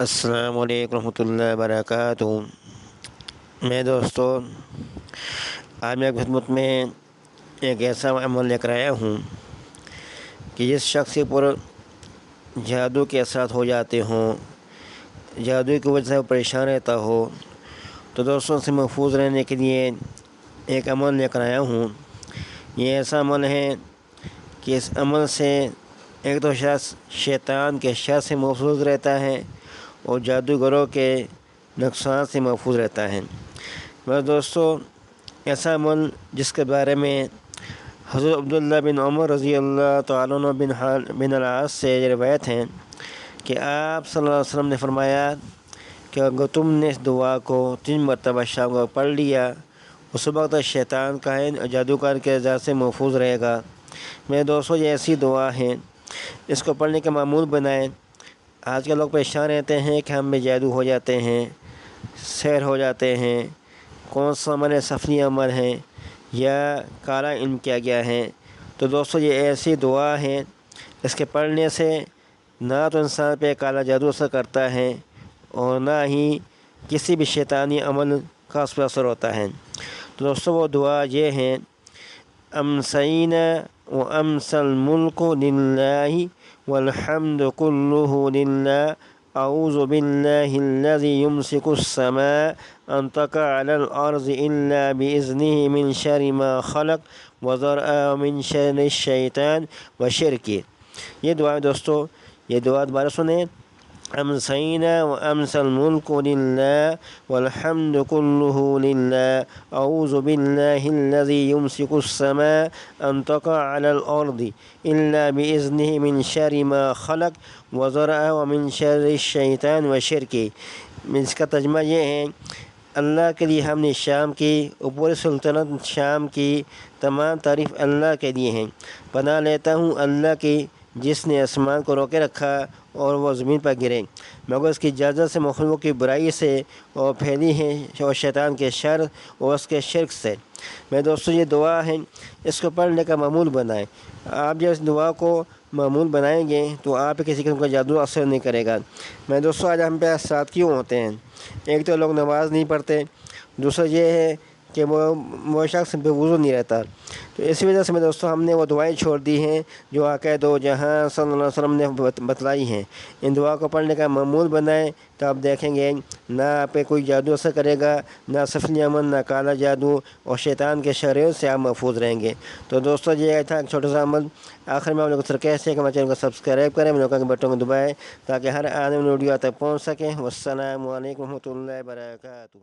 السلام علیکم ورحمۃ اللہ وبرکاتہ۔ میں دوستو آج میں خدمت میں ایک ایسا عمل لے کر آیا ہوں کہ جس شخص پر جادو کے اثرات ہو جاتے ہوں، جادو کی وجہ سے وہ پریشان رہتا ہو، تو دوستوں سے محفوظ رہنے کے لیے ایک عمل لے کر آیا ہوں۔ یہ ایسا عمل ہے کہ اس عمل سے ایک تو شخص شیطان کے شر سے محفوظ رہتا ہے اور جادوگروں کے نقصان سے محفوظ رہتا ہے۔ بس دوستو ایسا عمل جس کے بارے میں حضرت عبداللہ بن عمر رضی اللہ تعالیٰ عنہ بن العاص سے روایت ہیں کہ آپ صلی اللہ علیہ وسلم نے فرمایا کہ اگر تم نے اس دعا کو 3 مرتبہ شام کو پڑھ لیا، اس وقت شیطان کا ہے اور جادوگر کے اذیت سے محفوظ رہے گا۔ میرے دوستو یہ ایسی دعا ہے، اس کو پڑھنے کا معمول بنائیں۔ آج کل لوگ پریشان رہتے ہیں کہ ہم میں جادو ہو جاتے ہیں، سحر ہو جاتے ہیں، کون سا عمل سفلی عمل ہے یا کالا علم کیا گیا ہے۔ تو دوستو یہ ایسی دعا ہے، اس کے پڑھنے سے نہ تو انسان پہ کالا جادو اثر کرتا ہے اور نہ ہی کسی بھی شیطانی عمل کا اس پر اثر ہوتا ہے۔ تو دوستو وہ دعا یہ ہے: امسینا وامسی الملک للہ والحمد کلہ للہ اعوذ باللہ الذی یمسک السماء ان تقع علی الارض الا باذنہ من شر ما خلق وذرأ من شر الشیطان وشرکہ۔ یہ دعا دوستو، یہ دعا دوبارہ سنیں: امسینا وامسی الملک للہ والحمد کلہ للہ اعوذ باللہ الذی یمسک السماء ان تقع علی الارض الا باذنہ من شر ما خلق وذرأ من شر الشیطان وشرکہ۔ اس کا ترجمہ یہ ہے: اللہ کے لیے ہم نے شام کی اور پوری سلطنت شام کی تمام تعریف اللہ کے لیے ہیں۔ پناہ لیتا ہوں اللہ کی جس نے آسمان کو روکے رکھا اور وہ زمین پر گرے، مگر اس کی اجازت سے مخلوق کی برائی سے اور پھیلی ہے اور شیطان کے شر اور اس کے شرک سے۔ میرے دوستو یہ دعا ہے، اس کو پڑھنے کا معمول بنائیں۔ آپ جب اس دعا کو معمول بنائیں گے تو آپ پہ کسی قسم کا جادو اثر نہیں کرے گا۔ میرے دوستو آج ہم پہ ساتھ کیوں ہوتے ہیں؟ ایک تو لوگ نماز نہیں پڑھتے، دوسرا یہ ہے کہ وہ شخص بے وضو نہیں رہتا۔ تو اسی وجہ سے میرے دوستو ہم نے وہ دعائیں چھوڑ دی ہیں جو آقا دو جہاں صلی اللہ علیہ وسلم نے بتلائی ہیں۔ ان دعا کو پڑھنے کا معمول بنائیں تو آپ دیکھیں گے نہ آپ پہ کوئی جادو اثر کرے گا، نہ سفلی عمل، نہ کالا جادو، اور شیطان کے شروں سے آپ محفوظ رہیں گے۔ تو دوستو یہ تھا ایک چھوٹا سا عمل۔ آخر میں آپ لوگوں سے کہتے ہیں کہ ہمارے چینل کو سبسکرائب کریں، لوگوں کے بٹن کو دبائیں تاکہ ہر آنے والی ویڈیو تک پہنچ سکیں۔ والسلام علیکم ورحمۃ اللہ وبرکاتہ۔